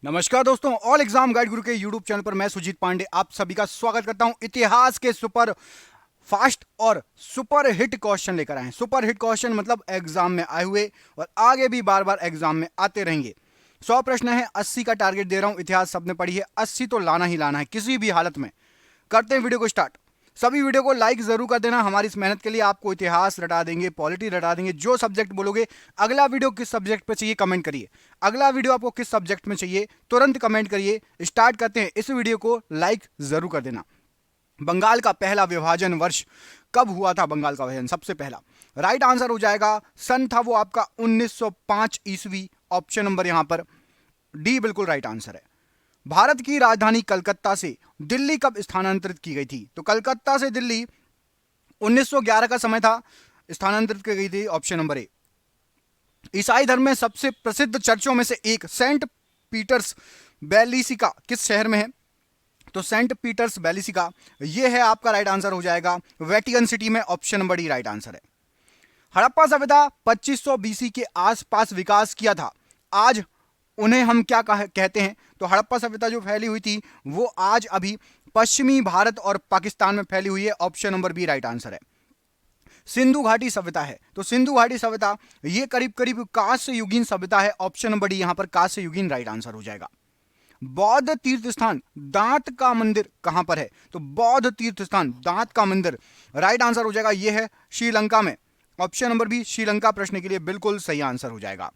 नमस्कार दोस्तों, all exam guide गुरु के यूट्यूब चैनल पर मैं सुजीत पांडे आप सभी का स्वागत करता हूं। इतिहास के सुपर फास्ट और सुपर हिट क्वेश्चन लेकर आए हैं। सुपर हिट क्वेश्चन मतलब एग्जाम में आए हुए और आगे भी बार बार एग्जाम में आते रहेंगे। 100 प्रश्न है, 80 का टारगेट दे रहा हूं। इतिहास सबने पढ़ी है, 80 तो लाना ही लाना है किसी भी हालत में। करते हैं वीडियो को स्टार्ट। सभी वीडियो को लाइक जरूर कर देना। हमारी इस मेहनत के लिए आपको इतिहास रटा देंगे, पॉलिटी रटा देंगे। जो सब्जेक्ट बोलोगे, अगला वीडियो किस सब्जेक्ट पे चाहिए कमेंट करिए। अगला वीडियो आपको किस सब्जेक्ट में चाहिए तुरंत कमेंट करिए। स्टार्ट करते हैं। इस वीडियो को लाइक जरूर कर देना। बंगाल का पहला विभाजन वर्ष कब हुआ था? बंगाल का विभाजन सबसे पहला राइट आंसर हो जाएगा, सन था वो आपका 1905 ईस्वी। ऑप्शन नंबर यहां पर डी बिल्कुल राइट आंसर है। भारत की राजधानी कलकत्ता से दिल्ली कब स्थानांतरित की गई थी? तो कलकत्ता से दिल्ली 1911 का समय था, स्थानांतरित की गई थी। ऑप्शन नंबर ए। ईसाई धर्म में सबसे प्रसिद्ध चर्चों में से एक सेंट पीटर्स बेलिसिका किस शहर में है? तो सेंट पीटर्स बेलिसिका यह है आपका राइट आंसर हो जाएगा वेटिकन सिटी में। Option number D right answer है। हड़प्पा सभ्यता 2500 बीसी के आसपास विकास किया था। आज उन्हें हम क्या कहते हैं? तो हड़प्पा सभ्यता जो फैली हुई थी वो आज अभी पश्चिमी भारत और पाकिस्तान में फैली हुई है। Option number B right answer है। सिंधु घाटी सभ्यता है, तो सिंधु घाटी सभ्यता ये करीब करीब कांस्य युगीन सभ्यता है। ऑप्शन नंबर डी यहां पर कांस्य युगीन राइट आंसर हो जाएगा। बौद्ध तीर्थ स्थान दांत का मंदिर कहां पर है? तो बौद्ध तीर्थ स्थान दांत का मंदिर राइट आंसर हो जाएगा। यह है श्रीलंका में। ऑप्शन नंबर बी श्रीलंका प्रश्न के लिए बिल्कुल सही आंसर हो जाएगा।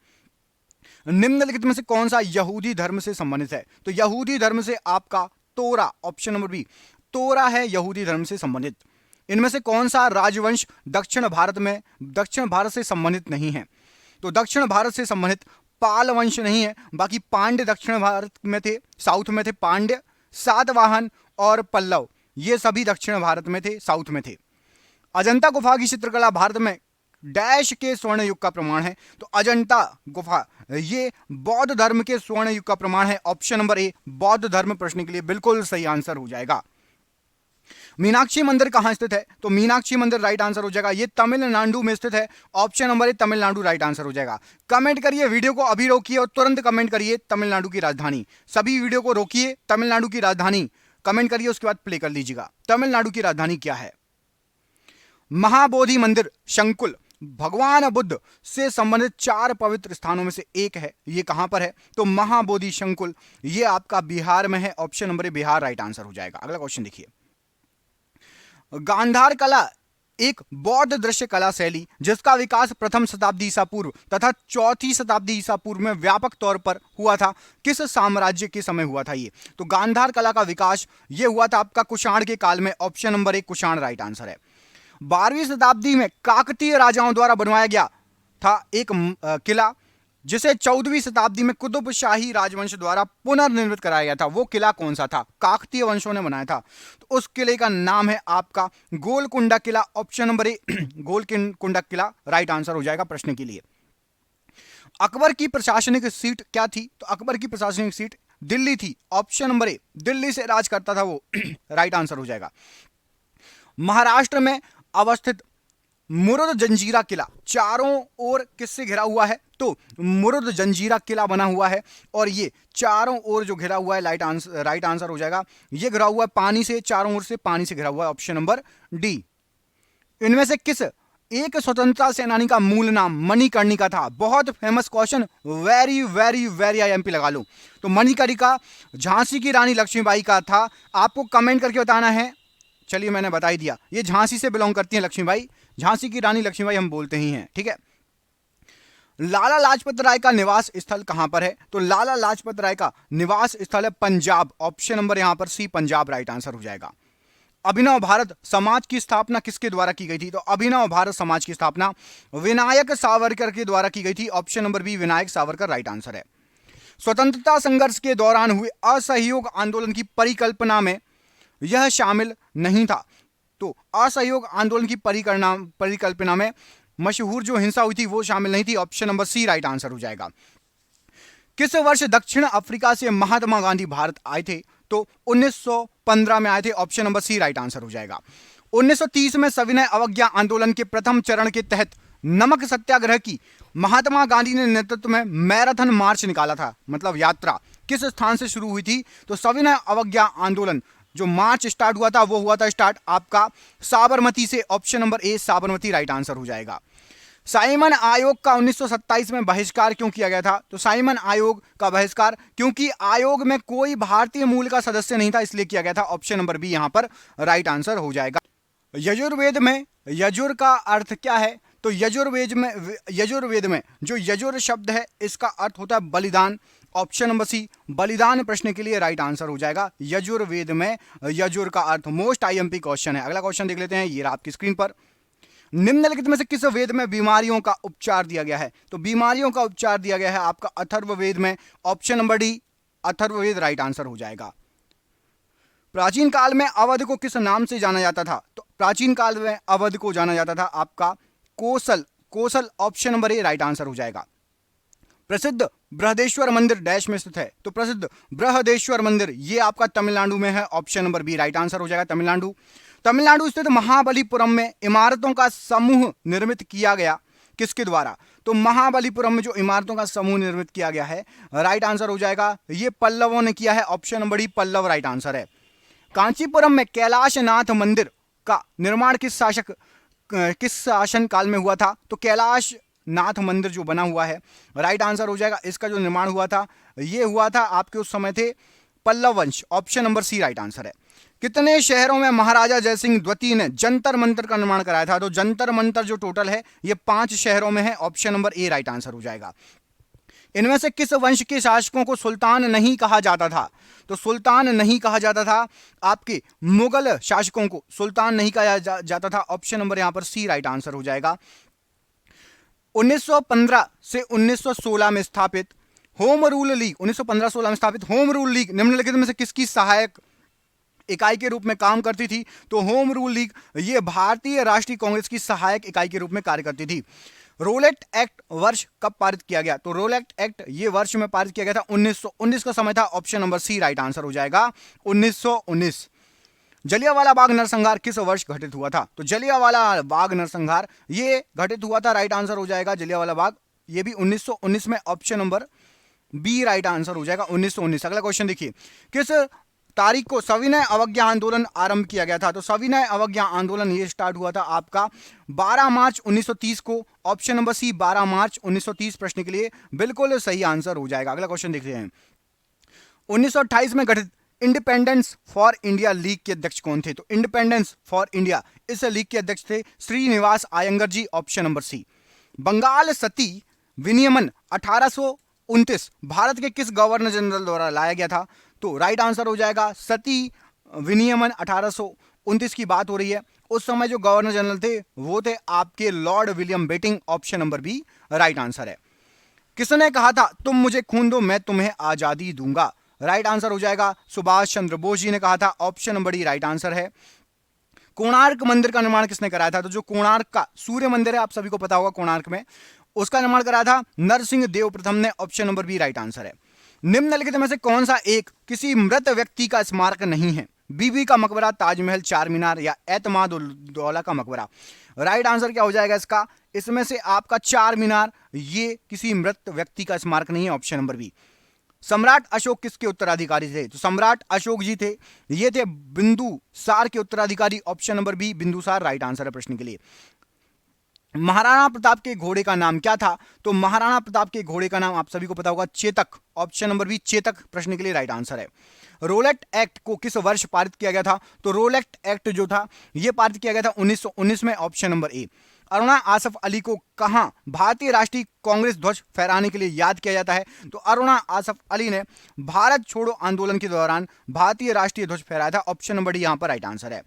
निम्नलिखित में से कौन सा यहूदी धर्म से संबंधित है? तो यहूदी धर्म से आपका तोरा, ऑप्शन नंबर बी तोरा है यहूदी धर्म से संबंधित। इनमें से कौन सा राजवंश दक्षिण भारत से संबंधित नहीं है? तो दक्षिण भारत से संबंधित पाल वंश नहीं है, बाकी पांड्य दक्षिण भारत में थे, साउथ में थे पांड्य, सातवाहन और पल्लव, ये सभी दक्षिण भारत में थे, साउथ में थे। अजंता गुफा की चित्रकला भारत में डैश के स्वर्ण युग का प्रमाण है? तो अजंता गुफा ये बौद्ध धर्म के स्वर्ण युग का प्रमाण है। ऑप्शन नंबर ए बौद्ध धर्म प्रश्न के लिए बिल्कुल सही आंसर हो जाएगा। मीनाक्षी मंदिर कहां स्थित है? तो मीनाक्षी मंदिर राइट आंसर हो जाएगा। ये तमिलनाडु में स्थित है। ऑप्शन नंबर ए तमिलनाडु राइट आंसर हो जाएगा। कमेंट करिए, वीडियो को अभी रोकिए और तुरंत कमेंट करिए तमिलनाडु की राजधानी। सभी वीडियो को रोकिए, तमिलनाडु की राजधानी कमेंट करिए, उसके बाद प्ले कर लीजिएगा। तमिलनाडु की राजधानी क्या है? महाबोधि मंदिर शंकुल भगवान बुद्ध से संबंधित 4 पवित्र स्थानों में से एक है। ये कहां पर है? तो महाबोधि शंकुल ये आपका बिहार में है। ऑप्शन नंबर ए बिहार राइट आंसर हो जाएगा। अगला क्वेश्चन देखिए। गांधार कला एक बौद्ध दृश्य कला शैली जिसका विकास प्रथम शताब्दी ईसा पूर्व तथा चौथी शताब्दी ईसा पूर्व में व्यापक तौर पर हुआ था, किस साम्राज्य के समय हुआ था ये? तो गांधार कला का विकास ये हुआ था आपका कुषाण के काल में। ऑप्शन नंबर ए कुषाण राइट आंसर है। 12वीं शताब्दी में काकतीय राजाओं द्वारा बनवाया गया था एक किला जिसे 14वीं शताब्दी में कुतुब शाही राजवंश द्वारा पुनर्निर्मित कराया गया था। वो किला कौन सा था? काकतीय वंशों ने बनाया था। तो उस किले का नाम है आपका गोलकुंडा किला। ऑप्शन नंबर ए गोलकुंडा किला राइट आंसर हो जाएगा प्रश्न के लिए। अकबर की प्रशासनिक सीट क्या थी? तो अकबर की प्रशासनिक सीट दिल्ली थी। ऑप्शन नंबर ए दिल्ली से राज करता था वो राइट आंसर हो जाएगा। महाराष्ट्र में अवस्थित मुरुद जंजीरा किला चारों ओर किससे घिरा हुआ है? तो मुरुद जंजीरा किला बना हुआ है और ये चारों ओर जो घिरा हुआ है राइट आंसर हो जाएगा। ये घिरा हुआ है पानी से, चारों ओर से पानी से घिरा हुआ है। Option number D. इनमें से किस एक स्वतंत्रता सेनानी का मूल नाम मणिकर्णिका था? बहुत famous question, very very very IMP लगा लो। तो मणिकर्णिका झांसी की रानी लक्ष्मीबाई का था। आपको कमेंट करके बताना है। चलिए मैंने बता ही दिया, ये झांसी से बिलोंग करती हैं लक्ष्मीबाई। झांसी की रानी लक्ष्मीबाई हम बोलते ही हैं, ठीक है। लाला लाजपत राय का निवास स्थल कहां पर है? तो लाला लाजपत राय का निवास स्थल है पंजाब। ऑप्शन नंबर यहां पर सी पंजाब राइट आंसर हो जाएगा। अभिनव भारत समाज की स्थापना किसके द्वारा की गई थी? तो अभिनव भारत समाज की स्थापना विनायक सावरकर के द्वारा की गई थी। Option number B Vinayak Savarkar right answer है। स्वतंत्रता संघर्ष के दौरान हुए असहयोग आंदोलन की परिकल्पना में यह शामिल नहीं था। तो असहयोग आंदोलन की परिकल्पना में मशहूर जो हिंसा हुई थी वो शामिल नहीं थी। Option number C right answer हो जाएगा। किस वर्ष दक्षिण अफ्रीका से महात्मा गांधी भारत आए थे? तो 1915 में आए थे। Option number C right answer हो जाएगा। 1930 में सविनय अवज्ञा आंदोलन के प्रथम चरण के तहत नमक सत्याग्रह की महात्मा गांधी ने नेतृत्व में मैराथन मार्च निकाला था, मतलब यात्रा। किस स्थान से शुरू हुई थी? तो सविनय अवज्ञा आंदोलन जो मार्च स्टार्ट हुआ था वो हुआ था स्टार्ट आपका साबरमती से। ऑप्शन नंबर ए साबरमती राइट आंसर हो जाएगा। साइमन आयोग का 1927 में बहिष्कार क्यों किया गया था? तो साइमन आयोग का बहिष्कार क्योंकि आयोग में कोई भारतीय मूल का सदस्य नहीं था, इसलिए किया गया था। ऑप्शन नंबर बी यहां पर राइट आंसर हो जाएगा। यजुर्वेद में यजुर का अर्थ क्या है? तो यजुर्वेद में जो यजुर शब्द है इसका अर्थ होता है बलिदान। ऑप्शन नंबर सी बलिदान प्रश्न के लिए राइट आंसर हो जाएगा। यजुर्वेद में यजुर का अर्थ मोस्ट आईएमपी क्वेश्चन है। अगला क्वेश्चन देख लेते हैं, ये आपकी स्क्रीन पर। निम्नलिखित में से किस वेद में बीमारियों का उपचार दिया गया है? तो बीमारियों का उपचार दिया गया है आपका अथर्ववेद में। Option number D Atharvaveda right answer हो जाएगा। प्राचीन काल में अवध को किस नाम से जाना जाता था? तो प्राचीन काल में अवध को जाना जाता था आपका Kosala. Kosala option number A right answer हो जाएगा। प्रसिद्ध बृहदेश्वर मंदिर डैश में स्थित है? तो प्रसिद्ध बृहदेश्वर मंदिर ये आपका तमिलनाडु में है। Option number B right answer हो जाएगा तमिलनाडु। तमिलनाडु स्थित महाबलीपुरम में इमारतों का समूह निर्मित किया गया किसके द्वारा? तो महाबलीपुरम में जो इमारतों का समूह निर्मित किया गया है राइट आंसर हो जाएगा, ये पल्लवों ने किया है। Option number D Pallava right answer है। कांचीपुरम में कैलाशनाथ मंदिर का निर्माण किस शासन काल में हुआ था? तो कैलाश नाथ मंदिर जो बना हुआ है राइट आंसर हो जाएगा। इसका जो निर्माण हुआ था ये हुआ था आपके उस समय थे पल्लव वंश। Option number C right answer है। कितने शहरों में महाराजा जयसिंह द्वितीय ने जंतर मंतर का निर्माण कराया था? तो जंतर मंतर जो टोटल है ये 5 शहरों में है। Option number A right answer हो जाएगा। इनमें से किस वंश के शासकों को सुल्तान नहीं कहा जाता था? तो सुल्तान नहीं कहा जाता था आपके मुगल शासकों को सुल्तान नहीं कहा जाता था। ऑप्शन नंबर यहां पर सी राइट आंसर हो जाएगा। 1915 से 1916 में स्थापित होम रूल लीग 1915-16 में स्थापित होम रूल लीग निम्नलिखित में से किसकी सहायक इकाई के रूप में काम करती थी? तो होम रूल लीग ये भारतीय राष्ट्रीय कांग्रेस की सहायक इकाई के रूप में कार्य करती थी। रोलेट एक्ट वर्ष कब पारित किया गया? तो रोलेट एक्ट ये वर्ष में पारित किया गया था 1919 का समय था। Option number C right answer हो जाएगा 1919। जलियांवाला बाग नरसंहार किस वर्ष घटित हुआ था? तो जलियांवाला बाग नरसंहार ये घटित हुआ था राइट आंसर हो जाएगा जलियांवाला बाग ये भी 1919 में। Option number B right answer हो जाएगा 1919। अगला क्वेश्चन देखिए, किस तारीख को सविनय अवज्ञा आंदोलन आरंभ किया गया था? तो सविनय अवज्ञा आंदोलन ये स्टार्ट हुआ था आपका 12 मार्च 1930 को। ऑप्शन नंबर सी 12 मार्च 1930 प्रश्न के लिए बिल्कुल सही आंसर हो जाएगा। अगला क्वेश्चन देखते हैं, 1928 में गठित इंडिपेंडेंस फॉर इंडिया लीग के अध्यक्ष कौन थे? तो इंडिपेंडेंस फॉर इंडिया इस लीग के अध्यक्ष थे Srinivasa Iyengar ji. Option number C. Bengal sati विनियमन 1829 भारत के किस गवर्नर जनरल द्वारा लाया गया था? तो राइट आंसर हो जाएगा सती विनियमन 1829 की बात हो रही है। उस समय जो गवर्नर जनरल थे वो थे आपके Lord William Bentinck. Option number B right answer है। किसने कहा था तुम मुझे खून दो मैं तुम्हें आजादी दूंगा? राइट आंसर हो जाएगा सुभाष चंद्र बोस जी ने कहा था। Option number D right answer है। कोणार्क मंदिर का निर्माण किसने कराया था? तो जो कोणार्क का सूर्य मंदिर है आप सभी को पता होगा कोणार्क में, उसका निर्माण कराया था नरसिंह देव प्रथम ने। Option number B right answer है। निम्नलिखित में से कौन सा एक किसी मृत व्यक्ति का स्मारक नहीं है? बीबी का मकबरा, ताजमहल, चार मीनार या एतमाद उल दौला का मकबरा? राइट आंसर क्या हो जाएगा इसका? इसमें से आपका चार मीनार ये किसी मृत व्यक्ति का स्मारक नहीं है। Option number B. सम्राट अशोक किसके उत्तराधिकारी थे? तो सम्राट अशोक जी थे ये थे बिंदुसार के उत्तराधिकारी। Option number B Bindusar right answer है प्रश्न के लिए। महाराणा प्रताप के घोड़े का नाम क्या था? तो महाराणा प्रताप के घोड़े का नाम आप सभी को पता होगा Chetak. Option number B Chetak प्रश्न के लिए राइट आंसर है। रोलेट एक्ट को किस वर्ष पारित किया गया था? तो रोलेट एक्ट जो था यह पारित किया गया था 1919 में। ऑप्शन नंबर ए। अरुणा आसफ अली को कहां भारतीय राष्ट्रीय कांग्रेस ध्वज फहराने के लिए याद किया जाता है? तो अरुणा आसफ अली ने भारत छोड़ो आंदोलन के दौरान भारतीय राष्ट्रीय ध्वज फहराया था। ऑप्शन नंबर डी यहां पर राइट आंसर है।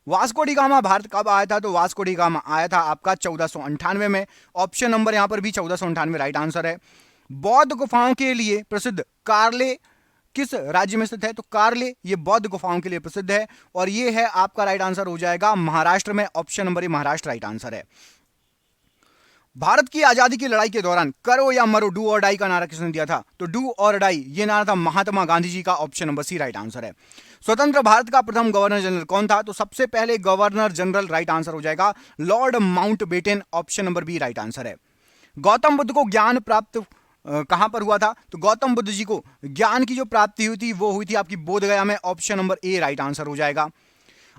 वास्को डी गामा भारत कब आया था? तो वास्को डी गामा आया था आपका 1498 में। ऑप्शन नंबर यहां पर भी 1498 राइट आंसर है। बौद्ध गुफाओं के लिए प्रसिद्ध कार्ले किस राज्य में स्थित है? तो कार्ले ये बौद्ध गुफाओं के लिए प्रसिद्ध है और ये है आपका राइट आंसर हो जाएगा महाराष्ट्र में। ऑप्शन नंबर ए महाराष्ट्र राइट आंसर है। भारत की आजादी की लड़ाई के दौरान करो या मरो डू और डाई का नारा किसने दिया था? तो डू और डाई ये नारा था महात्मा गांधी जी का। Option number C right answer है। स्वतंत्र भारत का प्रथम गवर्नर जनरल कौन था? तो सबसे पहले गवर्नर जनरल राइट आंसर हो जाएगा Lord Mountbatten. Option number B right answer है। गौतम बुद्ध को ज्ञान प्राप्त कहां पर हुआ था? तो गौतम बुद्ध जी को ज्ञान की जो प्राप्ति हुई थी वो हुई थी आपकी बोधगया में। Option number A right answer हो जाएगा।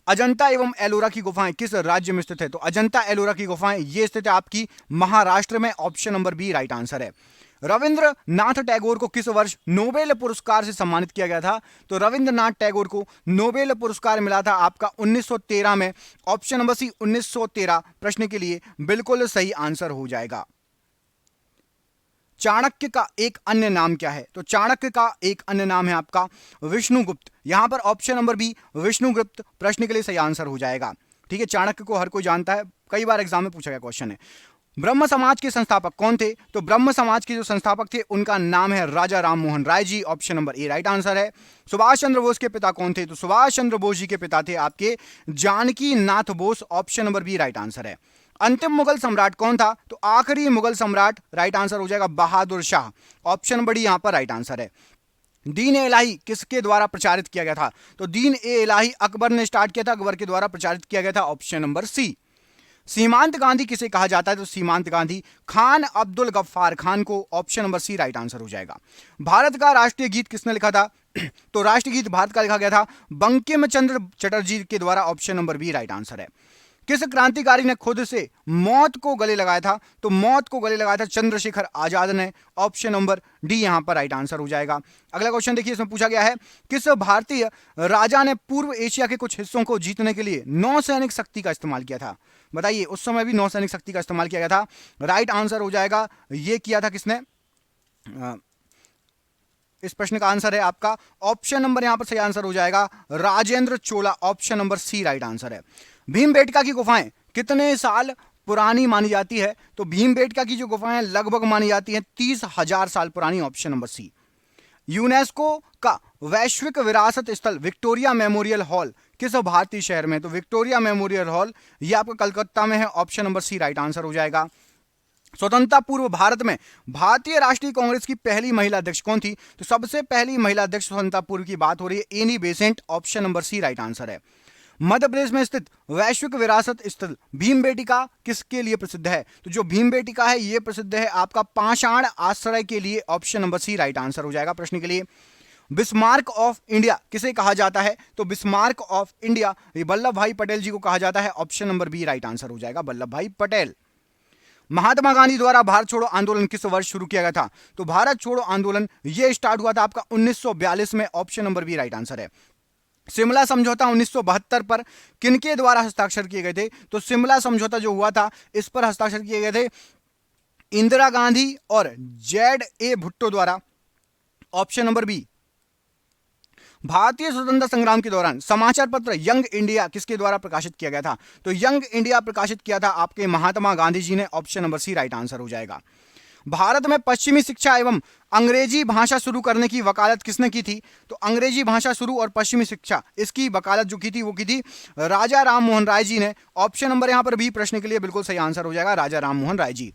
अजंता एवं एलोरा की गुफाएं किस राज्य में स्थित है? तो अजंता एलोरा की गुफाएं ये स्थित है आपकी महाराष्ट्र में। Option number B right answer है। रविंद्रनाथ टैगोर को किस वर्ष नोबेल पुरस्कार से सम्मानित किया गया था? तो रविंद्रनाथ टैगोर को नोबेल पुरस्कार मिला था आपका 1913 में। ऑप्शन नंबर सी 1913 प्रश्न के लिए बिल्कुल सही आंसर हो जाएगा। चाणक्य का एक अन्य नाम क्या है? तो चाणक्य का एक अन्य नाम है आपका विष्णुगुप्त। यहां पर ऑप्शन नंबर बी विष्णुगुप्त प्रश्न के लिए सही आंसर हो जाएगा। ठीक है, चाणक्य को हर कोई जानता है, कई बार एग्जाम में पूछा गया क्वेश्चन है। ब्रह्म समाज के संस्थापक कौन थे? तो ब्रह्म समाज के जो संस्थापक थे उनका नाम है Raja Ram Mohan Roy ji. Option number A right answer है। सुभाष चंद्र बोस के पिता कौन थे? तो सुभाष चंद्र बोस जी के पिता थे आपके Janaki Nath Bose. Option number B right answer है। अंतिम मुगल सम्राट कौन था? तो आखिरी मुगल सम्राट राइट आंसर हो जाएगा Bahadur Shah. Option number D यहां पर राइट आंसर है। दीन ए इलाही किसके द्वारा प्रचारित किया गया था? तो दीन ए इलाही अकबर ने स्टार्ट किया था, अकबर के द्वारा प्रचारित किया गया था। Option number C. Seemant Gandhi किसे कहा जाता है? तो सीमांत गांधी खान अब्दुल गफ्फार खान को। Option number C right answer हो जाएगा। भारत का राष्ट्रीय गीत किसने लिखा था? तो राष्ट्रीय गीत भारत का लिखा गया था बंकिम चंद्र चटर्जी के द्वारा। Option number B right answer है। किस क्रांतिकारी ने खुद से मौत को गले लगाया था? तो मौत को गले लगाया था चंद्रशेखर आजाद ने। ऑप्शन नंबर डी यहां पर राइट आंसर हो जाएगा। अगला क्वेश्चन देखिए, इसमें पूछा गया है किस भारतीय राजा ने पूर्व एशिया के कुछ हिस्सों को जीतने के लिए नौसैनिक शक्ति का इस्तेमाल किया था? बताइए, उस समय भी नौसैनिक शक्ति का इस्तेमाल किया गया था। राइट आंसर हो जाएगा, ये किया था किसने? इस प्रश्न का आंसर है आपका ऑप्शन नंबर यहां पर सही आंसर हो जाएगा Rajendra Chola. Option number C right answer है। भीमबेटका की गुफाएं कितने साल पुरानी मानी जाती है? तो भीमबेटका की जो गुफाएं लगभग मानी जाती हैं 30,000 साल पुरानी। ऑप्शन नंबर सी। यूनेस्को का वैश्विक विरासत स्थल विक्टोरिया मेमोरियल हॉल किस भारतीय शहर में? तो विक्टोरिया मेमोरियल हॉल ये आपका कलकत्ता में है। Option number C right answer हो जाएगा। स्वतंत्रता पूर्व भारत में भारतीय राष्ट्रीय कांग्रेस की पहली महिला अध्यक्ष कौन थी? तो सबसे पहली महिला अध्यक्ष स्वतंत्रता पूर्व की बात हो रही है Annie Besant. Option number C right answer है। मध्य प्रदेश में स्थित वैश्विक विरासत स्थल भीमबेटिका किसके लिए प्रसिद्ध है? तो जो भीमबेटिका है यह प्रसिद्ध है आपका पाषाण आश्रय के लिए। Option number C right answer हो जाएगा प्रश्न के लिए। बिस्मार्क ऑफ इंडिया किसे कहा जाता है? तो बिस्मार्क ऑफ इंडिया वल्लभ भाई पटेल जी को कहा जाता है। Option number B right answer हो जाएगा वल्लभ भाई पटेल। महात्मा गांधी द्वारा भारत छोड़ो आंदोलन किस वर्ष शुरू किया गया था? तो भारत छोड़ो आंदोलन यह स्टार्ट हुआ था आपका 1942 में। Option number B right answer है। शिमला समझौता 1972 पर किनके द्वारा हस्ताक्षर किए गए थे? तो शिमला समझौता जो हुआ था इस पर हस्ताक्षर किए गए थे इंदिरा गांधी और ZA भुट्टो द्वारा। Option number B. भारतीय स्वतंत्रता संग्राम के दौरान समाचार पत्र यंग इंडिया किसके द्वारा प्रकाशित किया गया था? तो यंग इंडिया प्रकाशित किया था आपके महात्मा गांधी जी ने। Option number C right answer हो जाएगा। भारत में पश्चिमी शिक्षा एवं अंग्रेजी भाषा शुरू करने की वकालत किसने की थी? तो अंग्रेजी भाषा शुरू और पश्चिमी शिक्षा इसकी वकालत जो की थी वो की थी राजा राम मोहन राय जी ने। ऑप्शन नंबर यहां पर बी प्रश्न के लिए बिल्कुल सही आंसर हो जाएगा राजा राम मोहन राय जी।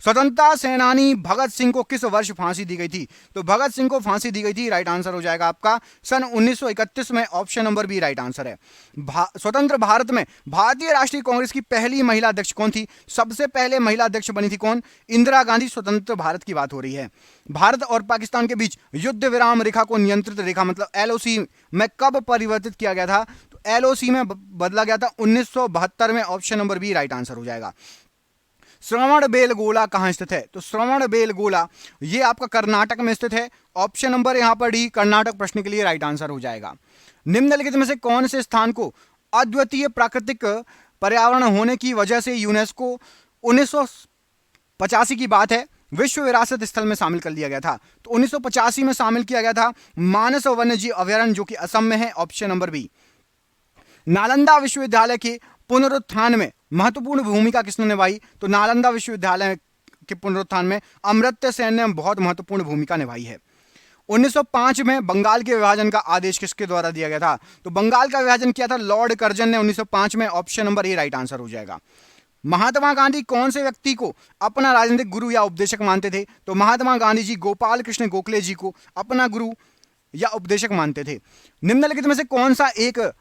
स्वतंत्रता सेनानी भगत सिंह को किस वर्ष फांसी दी गई थी? तो भगत सिंह को फांसी दी गई थी राइट आंसर हो जाएगा आपका सन 1931 में। Option number B right answer है। स्वतंत्र भारत में भारतीय राष्ट्रीय कांग्रेस की पहली महिला अध्यक्ष कौन थी? सबसे पहले महिला अध्यक्ष बनी थी कौन? इंदिरा गांधी। स्वतंत्र भारत की बात हो रही है। भारत और पाकिस्तान के बीच युद्ध विराम रेखा को नियंत्रित रेखा मतलब LOC में कब परिवर्तित किया गया था? तो LOC में बदला गया था 1972 में। Option number B right answer हो जाएगा। श्रवण बेलगोला कहां स्थित है? तो श्रवण बेलगोला ये आपका कर्नाटक में स्थित है। ऑप्शन नंबर यहां पर डी कर्नाटक प्रश्न के लिए राइट आंसर हो जाएगा। निम्नलिखित में से कौन से स्थान को अद्वितीय प्राकृतिक पर्यावरण होने की वजह से यूनेस्को 1985 की बात है विश्व विरासत स्थल में शामिल कर लिया गया था? तो 1985 में शामिल किया गया था मानस वन्यजीव अभयारण्य जो कि असम में है। Option number B. नालंदा विश्वविद्यालय के पुनरुत्थान में महत्वपूर्ण भूमिका किसने निभाई? तो नालंदा विश्वविद्यालय के पुनरुत्थान में अमर्त्य सेन ने बहुत महत्वपूर्ण भूमिका निभाई है। 1905 में बंगाल के विभाजन का आदेश किसके द्वारा दिया गया था? तो बंगाल का विभाजन किया था लॉर्ड कर्जन ने 1905 में। Option number A right answer हो जाएगा। महात्मा गांधी कौन से व्यक्ति को अपना राजनीतिक गुरु या उपदेशक मानते थे? तो महात्मा गांधी जी गोपाल कृष्ण गोखले जी को अपना गुरु या उपदेशक मानते थे। निम्नलिखित में से कौन सा एक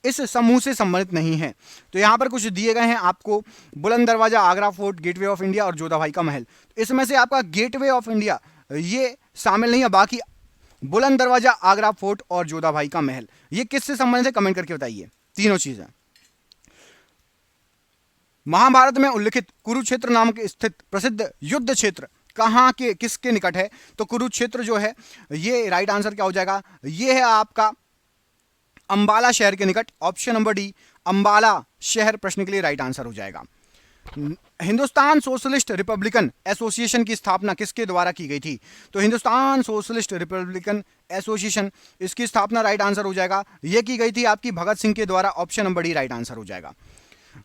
इस समूह से संबंधित नहीं है? तो यहां पर कुछ दिए गए हैं आपको बुलंद दरवाजा, Agra fort, gateway of India और जोधाबाई का महल। इसमें से आपका गेटवे ऑफ इंडिया ये शामिल नहीं है। बाकी बुलंद दरवाजा, आगरा फोर्ट और जोधाबाई का महल, ये किससे संबंधित है कमेंट करके बताइए। तीनों चीजें। महाभारत में उल्लिखित कुरुक्षेत्र नाम के स्थित प्रसिद्ध युद्ध क्षेत्र कहां के किसके निकट है? तो कुरुक्षेत्र जो है, ये राइट आंसर क्या हो जाएगा? ये है आपका अंबाला शहर के निकट। ऑप्शन नंबर डी, अंबाला शहर प्रश्न के लिए राइट आंसर हो जाएगा। हिंदुस्तान सोशलिस्ट रिपब्लिकन एसोसिएशन की स्थापना किसके द्वारा की गई थी? तो हिंदुस्तान सोशलिस्ट रिपब्लिकन एसोसिएशन, इसकी स्थापना राइट आंसर हो जाएगा, यह की गई थी आपकी भगत सिंह के द्वारा। Option number D right answer हो जाएगा।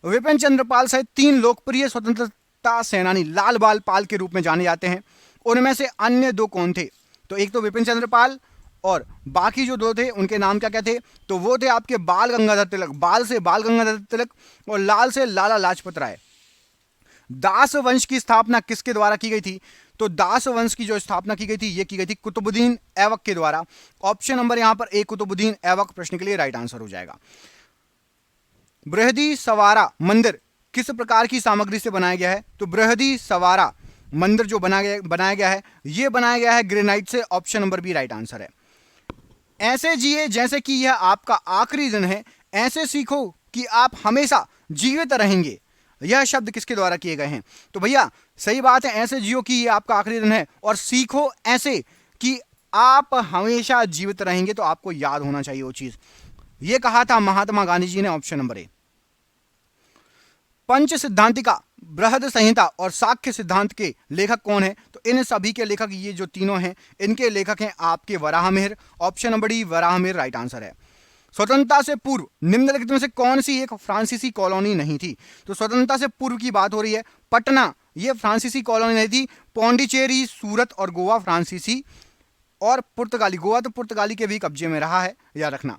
विपिन चंद्र पाल सहित 3 लोकप्रिय स्वतंत्रता सेनानी लाल बाल पाल के रूप में जाने जाते हैं, उनमें से अन्य 2 कौन थे? तो एक तो विपिन चंद्र पाल और बाकी जो 2 थे उनके नाम क्या क्या थे? तो वो थे आपके बाल गंगाधर तिलक, बाल से बाल गंगाधर तिलक, और लाल से लाला लाजपत राय। दास वंश की स्थापना किसके द्वारा की गई थी? तो दास वंश की जो स्थापना की गई थी, ये की गई थी कुतुबुद्दीन ऐबक के द्वारा। ऑप्शन नंबर यहां पर ए, कुतुबुद्दीन ऐबक प्रश्न के लिए राइट आंसर हो जाएगा। बृहदीसवारा मंदिर किस प्रकार की सामग्री से बनाया गया है? तो बृहदीसवारा मंदिर जो बनाया गया है, यह बनाया गया है ग्रेनाइट से। Option number B right answer है। ऐसे जिए जैसे कि यह आपका आखिरी दिन है, ऐसे सीखो कि आप हमेशा जीवित रहेंगे, यह शब्द किसके द्वारा किए गए हैं? तो भैया सही बात है, ऐसे जियो कि ये आपका आखिरी दिन है, और सीखो ऐसे कि आप हमेशा जीवित रहेंगे, तो आपको याद होना चाहिए वो चीज। ये कहा था महात्मा गांधी जी ने। ऑप्शन नंबर ए। पंच सिद्धांतिका, बृहद संहिता और साख्य सिद्धांत के लेखक कौन है? तो इन सभी के लेखक, ये जो तीनों हैं, इनके लेखक हैं आपके Varahamihira. Option number D Varahamihira right answer है। स्वतंत्रता से पूर्व निम्नलिखित में से कौन सी एक फ्रांसीसी कॉलोनी नहीं थी? तो स्वतंत्रता से पूर्व की बात हो रही है। पटना ये फ्रांसीसी कॉलोनी नहीं थी। पौंडीचेरी, सूरत और गोवा फ्रांसीसी, और पुर्तगाली, गोवा तो पुर्तगाली के भी कब्जे में रहा है, याद रखना।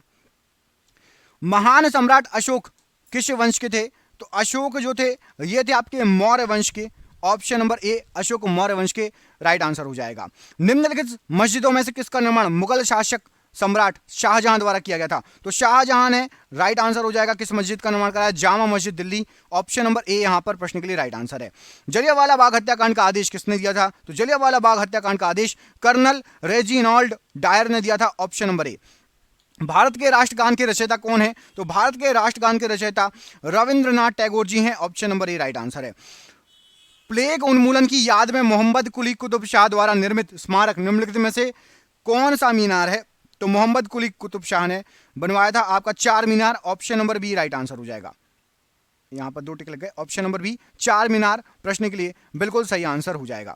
महान सम्राट अशोक किस वंश के थे? तो अशोक जो थे, ये थे आपके मौर्य वंश के। ऑप्शन नंबर ए, अशोक मौर्य वंश के राइट आंसर हो जाएगा। निम्नलिखित मस्जिदों में से किसका निर्माण मुगल शासक सम्राट शाहजहां द्वारा किया गया था? तो शाहजहां ने राइट आंसर हो जाएगा। किस मस्जिद का निर्माण कराया? जामा मस्जिद दिल्ली। ऑप्शन नंबर ए यहां पर प्रश्न के लिए राइट आंसर है। जलियांवाला बाग हत्याकांड का आदेश किसने दिया था? तो जलियांवाला बाग हत्याकांड का आदेश कर्नल रेजिनॉल्ड डायर ने दिया था। ऑप्शन नंबर ए। भारत के राष्ट्रगान के रचयिता कौन है? तो भारत के राष्ट्रगान के रचयिता रविंद्रनाथ टैगोर जी हैं। Option number A right answer है। प्लेग उन्मूलन की याद में मोहम्मद कुली कुतुब शाह द्वारा निर्मित स्मारक निम्नलिखित में से कौन सा मीनार है? तो मोहम्मद कुली कुतुब शाह ने बनवाया था आपका 4 Minar. Option number B right answer हो जाएगा। यहां पर 2 टिक लग गए। ऑप्शन नंबर बी 4 मीनार प्रश्न के लिए बिल्कुल सही आंसर हो जाएगा।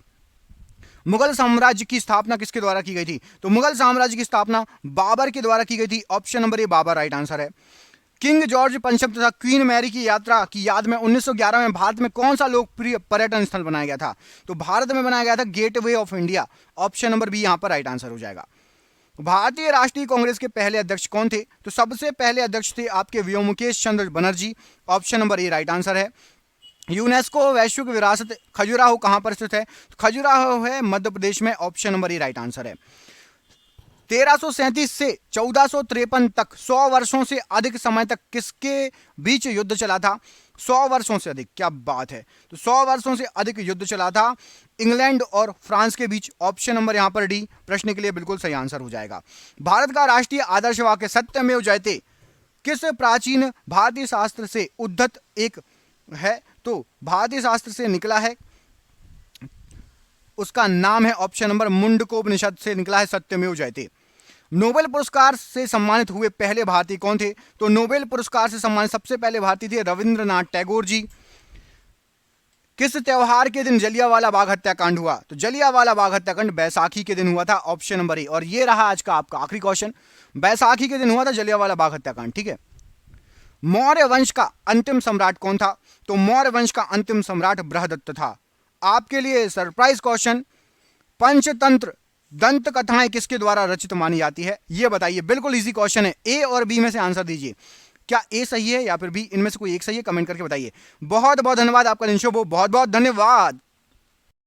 मुगल साम्राज्य की स्थापना किसके द्वारा की गई थी? तो मुगल साम्राज्य की स्थापना बाबर के द्वारा की गई थी। Option number A Babur right answer है। किंग जॉर्ज पंचम तथा क्वीन मैरी की यात्रा की याद में 1911 में भारत में कौन सा लोकप्रिय पर्यटन स्थल बनाया गया था? तो भारत में बनाया गया था Gateway of India. Option number B यहां पर राइट आंसर हो जाएगा। भारतीय राष्ट्रीय कांग्रेस के पहले अध्यक्ष कौन थे? तो सबसे पहले अध्यक्ष थे आपके Vyomkesh Chandra Banerjee. Option number A right answer है। यूनेस्को वैश्विक विरासत खजुराहो कहां पर स्थित है? तो खजुराहो है मध्य प्रदेश में। Option number A right answer है। 1337 से 1453 तक 100 वर्षों से अधिक समय तक किसके बीच युद्ध चला था? 100 वर्षों से अधिक, क्या बात है। तो 100 वर्षों से अधिक युद्ध चला था इंग्लैंड और फ्रांस के बीच। ऑप्शन नंबर यहां पर डी प्रश्न के लिए बिल्कुल सही आंसर हो जाएगा। भारत का राष्ट्रीय आदर्श वाक्य सत्यमेव जयते किस प्राचीन भारतीय शास्त्र से उद्धत एक है? तो भारतीय शास्त्र से निकला है, उसका नाम है ऑप्शन नंबर मुंडकोपनिषद से निकला है सत्यमेव जयते। नोबेल पुरस्कार से सम्मानित हुए पहले भारतीय कौन थे? तो नोबेल पुरस्कार से सम्मानित सबसे पहले भारतीय थे रविंद्रनाथ टैगोर जी। किस त्योहार के दिन जलियांवाला बाग हत्याकांड हुआ? तो जलियांवाला बाग हत्याकांड बैसाखी के दिन हुआ था। ऑप्शन नंबर ए। और ये रहा आज का आपका आखिरी क्वेश्चन, बैसाखी के दिन हुआ था जलियांवाला बाग हत्याकांड। ठीक है। मौर्य वंश का अंतिम सम्राट कौन था? तो मौर्य वंश का अंतिम सम्राट बृहदत्त था। आपके लिए सरप्राइज क्वेश्चन, पंचतंत्र दंत कथाएं किसके द्वारा रचित मानी जाती है? यह बताइए। बिल्कुल इजी क्वेश्चन है। ए और बी में से आंसर दीजिए। क्या ए सही है या फिर बी? इनमें से कोई एक सही है, कमेंट करके बताइए। बहुत बहुत धन्यवाद आपका दिन शुभ हो। बहुत बहुत धन्यवाद।